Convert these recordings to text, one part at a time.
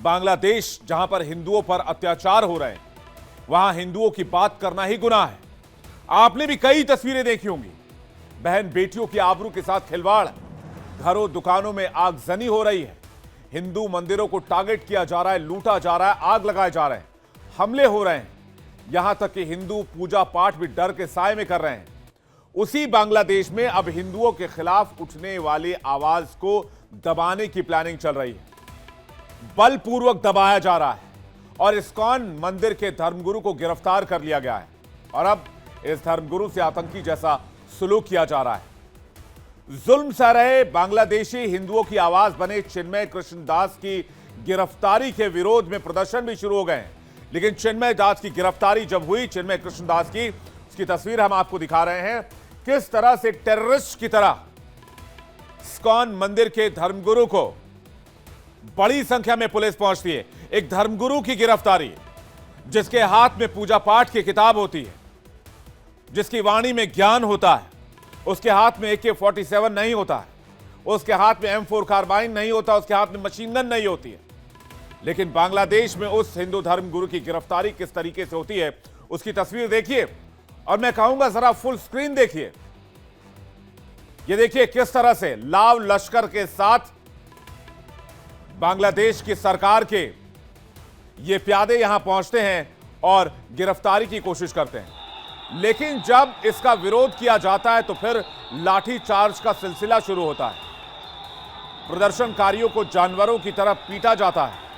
बांग्लादेश जहां पर हिंदुओं पर अत्याचार हो रहे हैं, वहां हिंदुओं की बात करना ही गुनाह है। आपने भी कई तस्वीरें देखी होंगी, बहन बेटियों की आबरू के साथ खिलवाड़, घरों दुकानों में आगजनी हो रही है, हिंदू मंदिरों को टारगेट किया जा रहा है, लूटा जा रहा है, आग लगाए जा रहे हैं, हमले हो रहे हैं, यहां तक कि हिंदू पूजा पाठ भी डर के साए में कर रहे हैं। उसी बांग्लादेश में अब हिंदुओं के खिलाफ उठने वाली आवाज को दबाने की प्लानिंग चल रही है, बलपूर्वक दबाया जा रहा है और इस्कॉन मंदिर के धर्मगुरु को गिरफ्तार कर लिया गया है और अब इस धर्मगुरु से आतंकी जैसा सलूक किया जा रहा है। जुल्म सह रहे बांग्लादेशी हिंदुओं की आवाज बने चिन्मय कृष्णदास की गिरफ्तारी के विरोध में प्रदर्शन भी शुरू हो गए हैं। लेकिन चिन्मय दास की गिरफ्तारी जब हुई, चिन्मय कृष्णदास की, उसकी तस्वीर हम आपको दिखा रहे हैं, किस तरह से टेररिस्ट की तरह इस्कॉन मंदिर के धर्मगुरु को बड़ी संख्या में पुलिस पहुंचती है। एक धर्मगुरु की गिरफ्तारी, जिसके हाथ में पूजा पाठ की किताब होती है, जिसकी वाणी में ज्ञान होता है, उसके हाथ में AK-47 नहीं होता है, उसके हाथ में M4 कार्बाइन नहीं होता, उसके हाथ में मशीन गन नहीं होती है। लेकिन बांग्लादेश में उस हिंदू धर्मगुरु की गिरफ्तारी किस तरीके से होती है, उसकी तस्वीर देखिए और मैं कहूंगा जरा फुल स्क्रीन देखिए। ये देखिए किस तरह से लाव लश्कर के साथ बांग्लादेश की सरकार के ये प्यादे यहां पहुंचते हैं और गिरफ्तारी की कोशिश करते हैं। लेकिन जब इसका विरोध किया जाता है तो फिर लाठी चार्ज का सिलसिला शुरू होता है, प्रदर्शनकारियों को जानवरों की तरह पीटा जाता है।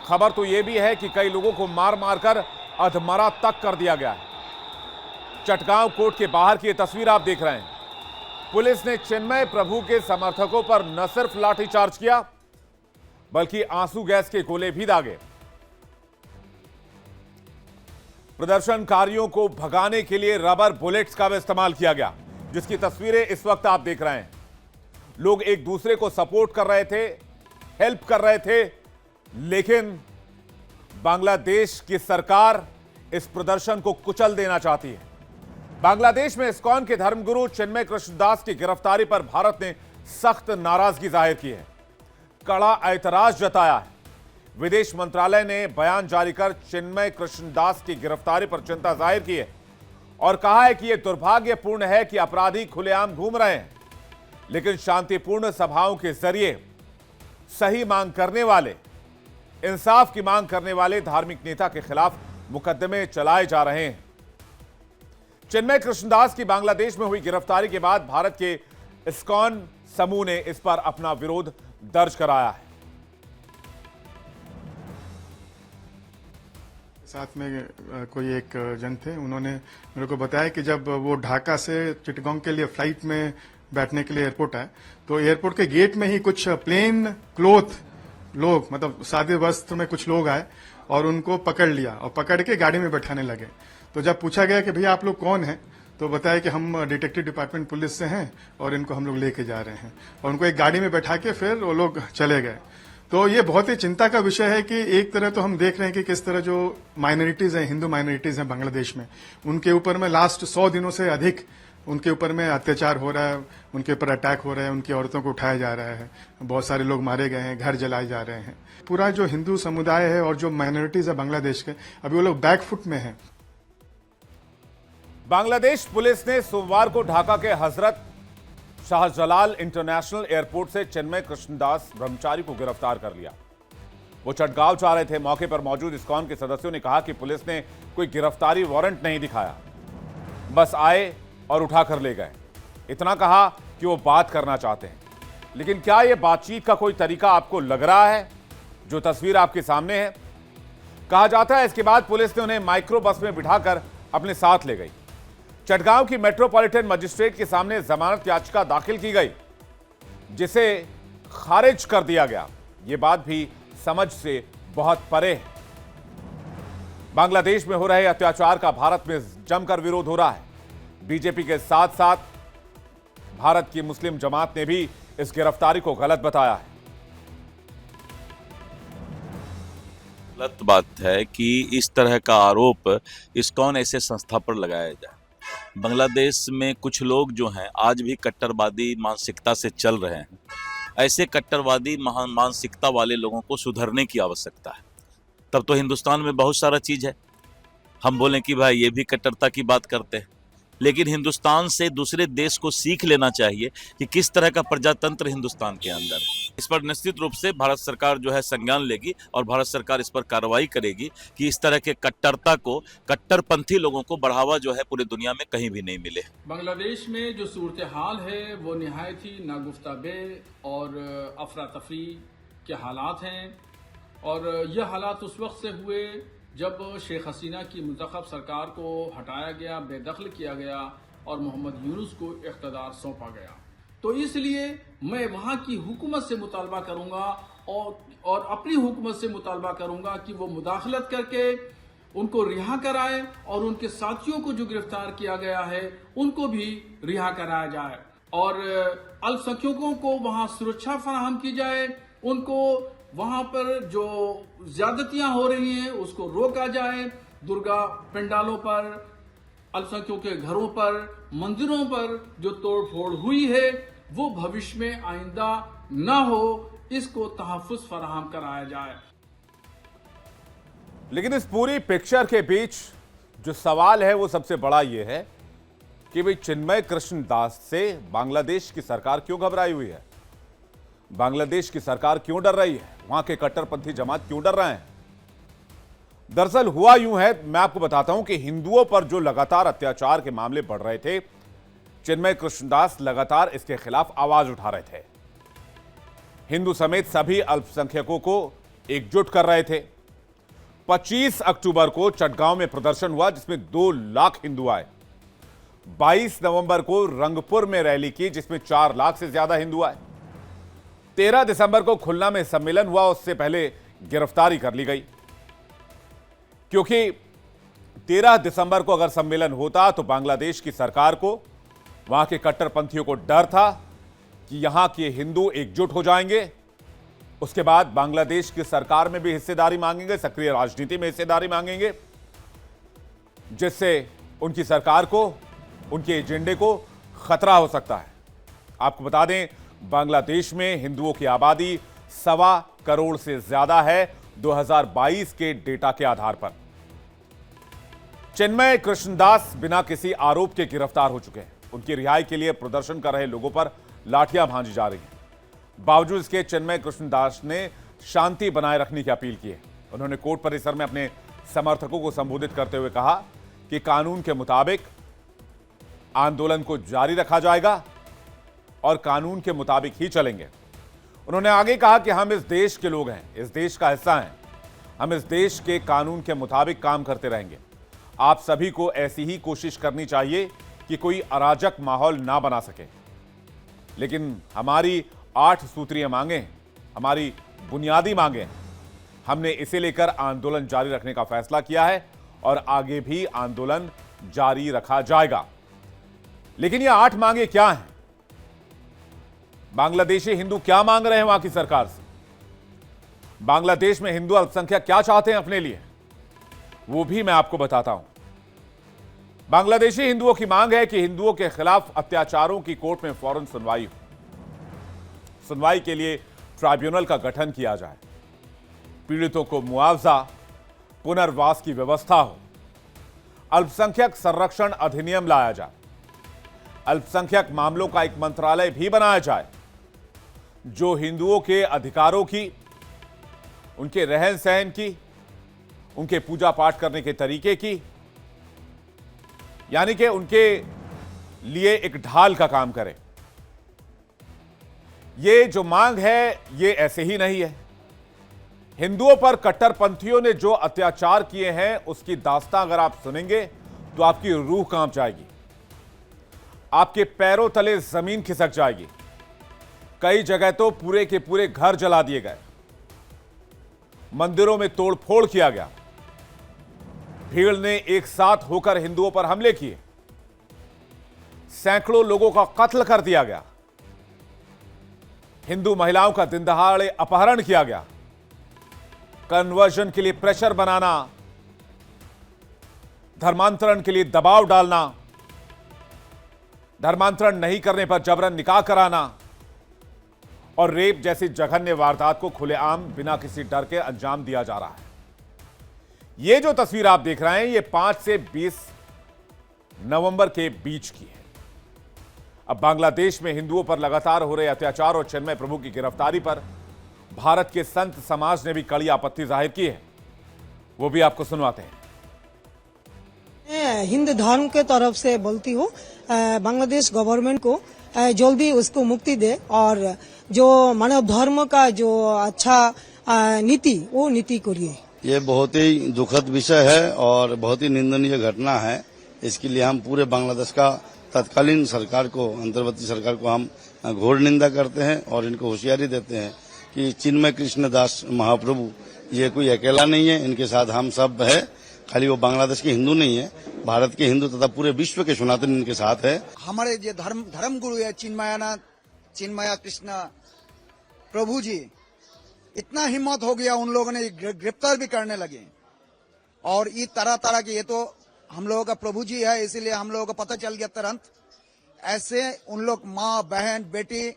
खबर तो यह भी है कि कई लोगों को मार मारकर अधमरा तक कर दिया गया है। चटगांव कोर्ट के बाहर की यह तस्वीर आप देख रहे हैं। पुलिस ने चिन्मय प्रभु के समर्थकों पर न सिर्फ लाठीचार्ज किया बल्कि आंसू गैस के गोले भी दागे। प्रदर्शनकारियों को भगाने के लिए रबर बुलेट्स का भी इस्तेमाल किया गया, जिसकी तस्वीरें इस वक्त आप देख रहे हैं। लोग एक दूसरे को सपोर्ट कर रहे थे, हेल्प कर रहे थे, लेकिन बांग्लादेश की सरकार इस प्रदर्शन को कुचल देना चाहती है। बांग्लादेश में इस्कॉन के धर्मगुरु चिन्मय कृष्णदास की गिरफ्तारी पर भारत ने सख्त नाराजगी जाहिर की है, कड़ा ऐतराज जताया है। विदेश मंत्रालय ने बयान जारी कर चिन्मय कृष्णदास की गिरफ्तारी पर चिंता जाहिर की है और कहा है कि यह दुर्भाग्यपूर्ण है कि अपराधी खुलेआम घूम रहे हैं, लेकिन शांतिपूर्ण सभाओं के जरिए सही मांग करने वाले, इंसाफ की मांग करने वाले धार्मिक नेता के खिलाफ मुकदमे चलाए जा रहे हैं। चिन्मय कृष्णदास की बांग्लादेश में हुई गिरफ्तारी के बाद भारत के इस्कॉन समूह ने इस पर अपना विरोध दर्ज कराया है। साथ में कोई एक जन थे, उन्होंने मेरे को बताया कि जब वो ढाका से चिटगांव के लिए फ्लाइट में बैठने के लिए एयरपोर्ट आए तो एयरपोर्ट के गेट में ही कुछ प्लेन क्लोथ लोग, मतलब सादे वस्त्र में कुछ लोग आए और उनको पकड़ लिया और पकड़ के गाड़ी में बैठाने लगे। तो जब पूछा गया कि भैया आप लोग कौन हैं, तो बताया कि हम डिटेक्टिव डिपार्टमेंट पुलिस से हैं और इनको हम लोग लेके जा रहे हैं, और उनको एक गाड़ी में बैठा के फिर वो लोग चले गए। तो ये बहुत ही चिंता का विषय है कि एक तरह तो हम देख रहे हैं कि किस तरह जो माइनॉरिटीज हैं, हिंदू माइनॉरिटीज हैं बांग्लादेश में, उनके ऊपर में लास्ट 100 दिनों से अधिक उनके ऊपर में अत्याचार हो रहा है, उनके ऊपर अटैक हो रहे हैं, उनकी औरतों को उठाया जा रहा है, बहुत सारे लोग मारे गए हैं, घर जलाए जा रहे हैं। पूरा जो हिंदू समुदाय है और जो माइनॉरिटीज है बांग्लादेश के, अभी वो लोग बैकफुट में हैं। बांग्लादेश पुलिस ने सोमवार को ढाका के हजरत शाहजलाल इंटरनेशनल एयरपोर्ट से चिन्मय कृष्णदास ब्रह्मचारी को गिरफ्तार कर लिया। वो चटगांव जा रहे थे। मौके पर मौजूद इस्कॉन के सदस्यों ने कहा कि पुलिस ने कोई गिरफ्तारी वारंट नहीं दिखाया, बस आए और उठाकर ले गए। इतना कहा कि वो बात करना चाहते हैं। लेकिन क्या यह बातचीत का कोई तरीका आपको लग रहा है? जो तस्वीर आपके सामने है, कहा जाता है इसके बाद पुलिस ने उन्हें माइक्रो बस में बिठाकर अपने साथ ले गई। चटगांव की मेट्रोपॉलिटन मजिस्ट्रेट के सामने जमानत याचिका दाखिल की गई, जिसे खारिज कर दिया गया। यह बात भी समझ से बहुत परे है। बांग्लादेश में हो रहे अत्याचार का भारत में जमकर विरोध हो रहा है। बीजेपी के साथ साथ भारत की मुस्लिम जमात ने भी इस गिरफ्तारी को गलत बताया है। गलत बात है कि इस तरह का आरोप इस्कॉन ऐसे संस्था पर लगाया जाए। बांग्लादेश में कुछ लोग जो हैं आज भी कट्टरवादी मानसिकता से चल रहे हैं ऐसे कट्टरवादी मानसिकता वाले लोगों को सुधरने की आवश्यकता है। तब तो हिंदुस्तान में बहुत सारा चीज है, हम बोलें कि भाई ये भी कट्टरता की बात करते हैं, लेकिन हिंदुस्तान से दूसरे देश को सीख लेना चाहिए कि किस तरह का प्रजातंत्र हिंदुस्तान के अंदर है। इस पर निश्चित रूप से भारत सरकार जो है संज्ञान लेगी और भारत सरकार इस पर कार्रवाई करेगी कि इस तरह के कट्टरता को, कट्टरपंथी लोगों को बढ़ावा जो है पूरी दुनिया में कहीं भी नहीं मिले। बांग्लादेश में जो सूरत हाल है वो निहायत ही नागुफ्ताबे और अफरा तफरी के हालात हैं, और यह हालात उस वक्त से हुए जब शेख हसीना की मुंतखब सरकार को हटाया गया, बेदखल किया गया और मोहम्मद यूनुस को इख्तियार सौंपा गया। तो इसलिए मैं वहाँ की हुकूमत से मुतालबा करूँगा और अपनी हुकूमत से मुतालबा करूँगा कि वो मुदाखलत करके उनको रिहा कराए और उनके साथियों को जो गिरफ्तार किया गया है उनको भी रिहा कराया जाए, और अल्पसंख्यकों को वहाँ सुरक्षा फराहम की जाए, उनको वहां पर जो ज्यादतियां हो रही हैं उसको रोका जाए, दुर्गा पंडालों पर, अल्पसंख्यकों के घरों पर, मंदिरों पर जो तोड़फोड़ हुई है वो भविष्य में आइंदा ना हो, इसको तहफ्फुज़ फराहम कराया जाए। लेकिन इस पूरी पिक्चर के बीच जो सवाल है वो सबसे बड़ा ये है कि भाई चिन्मय कृष्ण दास से बांग्लादेश की सरकार क्यों घबराई हुई है, बांग्लादेश की सरकार क्यों डर रही है, वहां के कट्टरपंथी जमात क्यों डर रहे हैं। दरअसल हुआ यूं है, मैं आपको बताता हूं कि हिंदुओं पर जो लगातार अत्याचार के मामले बढ़ रहे थे, चिन्मय कृष्णदास लगातार इसके खिलाफ आवाज उठा रहे थे, हिंदू समेत सभी अल्पसंख्यकों को एकजुट कर रहे थे। 25 अक्टूबर को चटगांव में प्रदर्शन हुआ जिसमें 2 लाख हिंदू आए। 22 नवंबर को रंगपुर में रैली की जिसमें 4 लाख से ज्यादा हिंदू आए। 13 दिसंबर को खुलना में सम्मेलन हुआ, उससे पहले गिरफ्तारी कर ली गई, क्योंकि 13 दिसंबर को अगर सम्मेलन होता तो बांग्लादेश की सरकार को, वहां के कट्टरपंथियों को डर था कि यहां के हिंदू एकजुट हो जाएंगे, उसके बाद बांग्लादेश की सरकार में भी हिस्सेदारी मांगेंगे, सक्रिय राजनीति में हिस्सेदारी मांगेंगे, जिससे उनकी सरकार को, उनके एजेंडे को खतरा हो सकता है। आपको बता दें, बांग्लादेश में हिंदुओं की आबादी 1.25 करोड़ से ज्यादा है 2022 के डेटा के आधार पर। चिन्मय कृष्णदास बिना किसी आरोप के गिरफ्तार हो चुके हैं। उनकी रिहाई के लिए प्रदर्शन कर रहे लोगों पर लाठियां भांजी जा रही हैं। बावजूद इसके चिन्मय कृष्णदास ने शांति बनाए रखने की अपील की है। उन्होंने कोर्ट परिसर में अपने समर्थकों को संबोधित करते हुए कहा कि कानून के मुताबिक आंदोलन को जारी रखा जाएगा और कानून के मुताबिक ही चलेंगे। उन्होंने आगे कहा कि हम इस देश के लोग हैं, इस देश का हिस्सा हैं, हम इस देश के कानून के मुताबिक काम करते रहेंगे। आप सभी को ऐसी ही कोशिश करनी चाहिए कि कोई अराजक माहौल ना बना सके। लेकिन हमारी 8 सूत्रीय मांगे, हमारी बुनियादी मांगे, हमने इसे लेकर आंदोलन जारी रखने का फैसला किया है और आगे भी आंदोलन जारी रखा जाएगा। लेकिन ये 8 मांगे क्या हैं? बांग्लादेशी हिंदू क्या मांग रहे हैं वहां की सरकार से? बांग्लादेश में हिंदू अल्पसंख्यक क्या चाहते हैं अपने लिए, वो भी मैं आपको बताता हूं। बांग्लादेशी हिंदुओं की मांग है कि हिंदुओं के खिलाफ अत्याचारों की कोर्ट में फौरन सुनवाई हो। सुनवाई के लिए ट्राइब्यूनल का गठन किया जाए, पीड़ितों को मुआवजा, पुनर्वास की व्यवस्था हो, अल्पसंख्यक संरक्षण अधिनियम लाया जाए, अल्पसंख्यक मामलों का एक मंत्रालय भी बनाया जाए जो हिंदुओं के अधिकारों की, उनके रहन सहन की, उनके पूजा पाठ करने के तरीके की, यानी कि उनके लिए एक ढाल का काम करे। ये जो मांग है ये ऐसे ही नहीं है। हिंदुओं पर कट्टरपंथियों ने जो अत्याचार किए हैं उसकी दास्तां अगर आप सुनेंगे तो आपकी रूह कांप जाएगी, आपके पैरों तले जमीन खिसक जाएगी। कई जगह तो पूरे के पूरे घर जला दिए गए, मंदिरों में तोड़फोड़ किया गया, भीड़ ने एक साथ होकर हिंदुओं पर हमले किए, सैकड़ों लोगों का कत्ल कर दिया गया, हिंदू महिलाओं का दिन दहाड़े अपहरण किया गया, कन्वर्जन के लिए प्रेशर बनाना, धर्मांतरण के लिए दबाव डालना, धर्मांतरण नहीं करने पर जबरन निकाह कराना और रेप जैसी जघन्य वारदात को खुलेआम बिना किसी डर के अंजाम दिया जा रहा है। यह जो तस्वीर आप देख रहे हैं, यह 5 से 20 नवंबर के बीच की है। अब बांग्लादेश में हिंदुओं पर लगातार हो रहे अत्याचार और चिन्मय प्रभु की गिरफ्तारी पर भारत के संत समाज ने भी कड़ी आपत्ति जाहिर की है। वो भी आपको सुनवाते हैं। मैं हिंदू धर्म के तरफ से बोलती हूँ, बांग्लादेश गवर्नमेंट को जल्दी उसको मुक्ति दे और जो मानव धर्म का जो अच्छा नीति वो नीति करिए। ये बहुत ही दुखद विषय है और बहुत ही निंदनीय घटना है। इसके लिए हम पूरे बांग्लादेश का तत्कालीन सरकार को, अंतर्वर्ती सरकार को हम घोर निंदा करते हैं और इनको होशियारी देते हैं कि चिन्मय कृष्ण दास महाप्रभु ये कोई अकेला नहीं है, इनके साथ हम सब है। खाली वो बांग्लादेश के हिंदू नहीं है, भारत के हिंदू तथा पूरे विश्व के सनातन इनके साथ है। हमारे जो धर्म गुरु है चिन्मया कृष्ण प्रभु जी, इतना हिम्मत हो गया उन लोगों ने गिरफ्तार भी करने लगे। और ये तरह के, ये तो हम लोगों का प्रभु जी है, इसीलिए हम लोगों को पता चल गया तुरंत। ऐसे उन लोग माँ बहन बेटी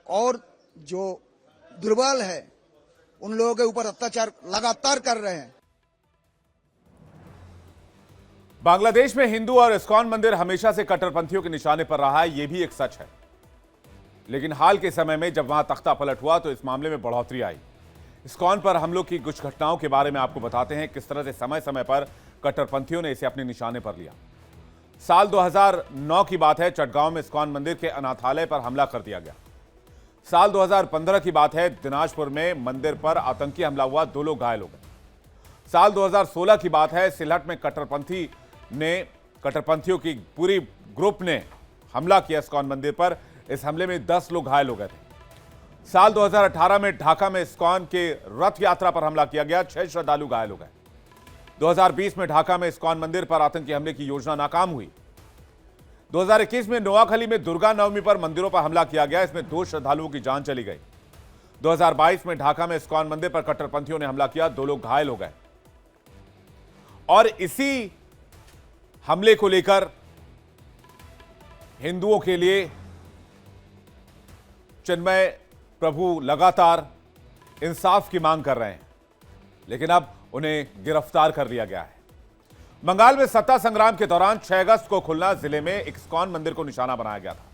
और जो दुर्बल है उन लोगों के ऊपर अत्याचार लगातार कर रहे हैं। बांग्लादेश में हिंदू और इस्कॉन मंदिर हमेशा से कट्टरपंथियों के निशाने पर रहा है, यह भी एक सच है। लेकिन हाल के समय में जब वहां तख्ता पलट हुआ तो इस मामले में बढ़ोतरी आई। इस्कॉन पर हमलों की कुछ घटनाओं के बारे में आपको बताते हैं, किस तरह से समय समय पर कट्टरपंथियों ने इसे अपने निशाने पर लिया। साल 2009 की बात है, चटगांव में इस्कॉन मंदिर के अनाथालय पर हमला कर दिया गया। साल 2015 की बात है, दिनाजपुर में मंदिर पर आतंकी हमला हुआ, 2 लोग घायल हो गए। साल 2016 की बात है, सिलहट में कट्टरपंथियों की पूरी ग्रुप ने हमला किया इस्कॉन मंदिर पर। इस हमले में 10 लोग घायल हो गए थे। साल 2018 में ढाका में इस्कॉन के रथ यात्रा पर हमला किया गया, 6 श्रद्धालु घायल हो गए। 2020 में ढाका में इस्कॉन मंदिर पर आतंकी हमले की योजना नाकाम हुई। 2021 में नोआखली में दुर्गा नवमी पर मंदिरों पर हमला किया गया, इसमें 2 श्रद्धालुओं की जान चली गई। 2022 में ढाका में इस्कॉन मंदिर पर कट्टरपंथियों ने हमला किया, 2 लोग घायल हो गए। और इसी हमले को लेकर हिंदुओं के लिए चिन्मय प्रभु लगातार इंसाफ की मांग कर रहे हैं, लेकिन अब उन्हें गिरफ्तार कर लिया गया है। बंगाल में सत्ता संग्राम के दौरान 6 अगस्त को खुलना जिले में एक इस्कॉन मंदिर को निशाना बनाया गया था।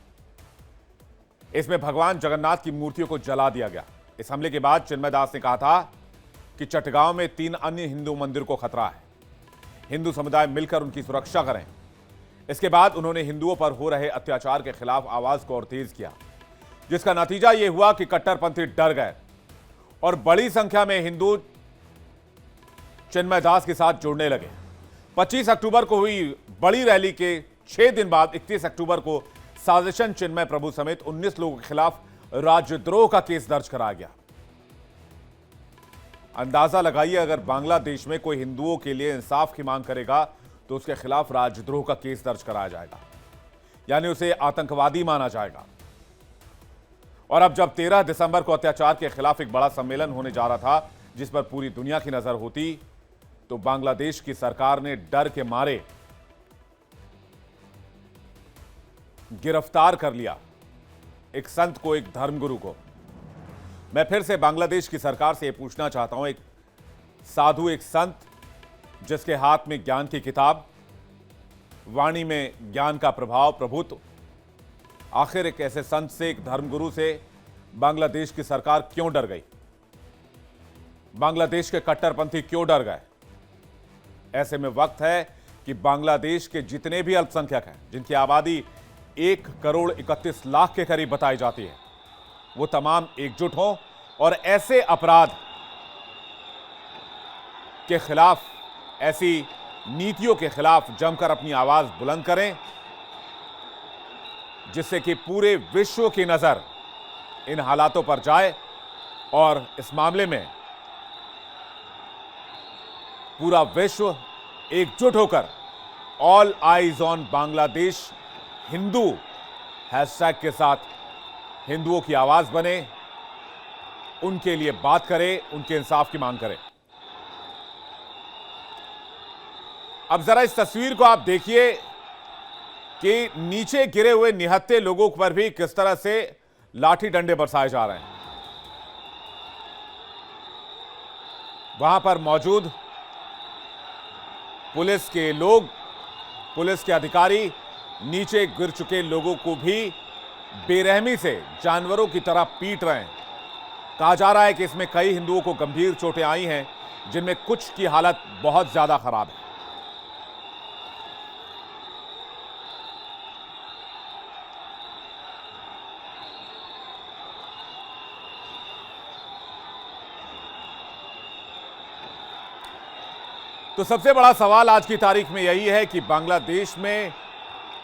इसमें भगवान जगन्नाथ की मूर्तियों को जला दिया गया। इस हमले के बाद चिन्मय दास ने कहा था कि चटगांव में 3 अन्य हिंदू मंदिर को खतरा है, हिंदू समुदाय मिलकर उनकी सुरक्षा करें। इसके बाद उन्होंने हिंदुओं पर हो रहे अत्याचार के खिलाफ आवाज को और तेज किया, जिसका नतीजा यह हुआ कि कट्टरपंथी डर गए और बड़ी संख्या में हिंदू चिन्मय दास के साथ जुड़ने लगे। 25 अक्टूबर को हुई बड़ी रैली के 6 दिन बाद 31 अक्टूबर को साजिशन चिन्मय प्रभु समेत 19 लोगों के खिलाफ राजद्रोह का केस दर्ज कराया गया। अंदाजा लगाइए, अगर बांग्लादेश में कोई हिंदुओं के लिए इंसाफ की मांग करेगा तो उसके खिलाफ राजद्रोह का केस दर्ज कराया जाएगा, यानी उसे आतंकवादी माना जाएगा। और अब जब 13 दिसंबर को अत्याचार के खिलाफ एक बड़ा सम्मेलन होने जा रहा था, जिस पर पूरी दुनिया की नजर होती, तो बांग्लादेश की सरकार ने डर के मारे गिरफ्तार कर लिया एक संत को, एक धर्मगुरु को। मैं फिर से बांग्लादेश की सरकार से यह पूछना चाहता हूं, एक साधु, एक संत जिसके हाथ में ज्ञान की किताब, वाणी में ज्ञान का प्रभाव, प्रभुत्व, आखिर एक ऐसे संत से, एक धर्मगुरु से बांग्लादेश की सरकार क्यों डर गई? बांग्लादेश के कट्टरपंथी क्यों डर गए? ऐसे में वक्त है कि बांग्लादेश के जितने भी अल्पसंख्यक हैं, जिनकी आबादी 1 करोड़ 31 लाख के करीब बताई जाती है, वो तमाम एकजुट हों और ऐसे अपराध के खिलाफ, ऐसी नीतियों के खिलाफ जमकर अपनी आवाज बुलंद करें, जिससे कि पूरे विश्व की नजर इन हालातों पर जाए और इस मामले में पूरा विश्व एकजुट होकर all eyes on Bangladesh Hindu hashtag के साथ हिंदुओं की आवाज बने, उनके लिए बात करे, उनके इंसाफ की मांग करे। अब जरा इस तस्वीर को आप देखिए कि नीचे गिरे हुए निहत्थे लोगों पर भी किस तरह से लाठी डंडे बरसाए जा रहे हैं। वहां पर मौजूद पुलिस के लोग, पुलिस के अधिकारी नीचे गिर चुके लोगों को भी बेरहमी से जानवरों की तरह पीट रहे हैं। कहा जा रहा है कि इसमें कई हिंदुओं को गंभीर चोटें आई हैं, जिनमें कुछ की हालत बहुत ज्यादा खराब है। तो सबसे बड़ा सवाल आज की तारीख में यही है कि बांग्लादेश में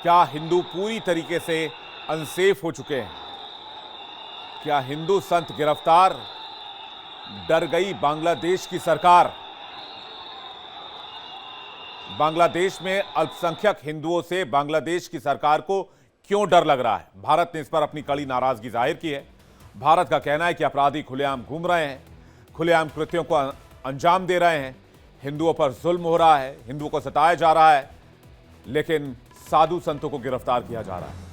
क्या हिंदू पूरी तरीके से अनसेफ हो चुके हैं? क्या हिंदू संत गिरफ्तार? डर गई बांग्लादेश की सरकार? बांग्लादेश में अल्पसंख्यक हिंदुओं से बांग्लादेश की सरकार को क्यों डर लग रहा है? भारत ने इस पर अपनी कड़ी नाराजगी जाहिर की है। भारत का कहना है कि अपराधी खुलेआम घूम रहे हैं, खुलेआम कृत्यों को अंजाम दे रहे हैं, हिंदुओं पर जुल्म हो रहा है, हिंदुओं को सताया जा रहा है, लेकिन साधु संतों को गिरफ्तार किया जा रहा है।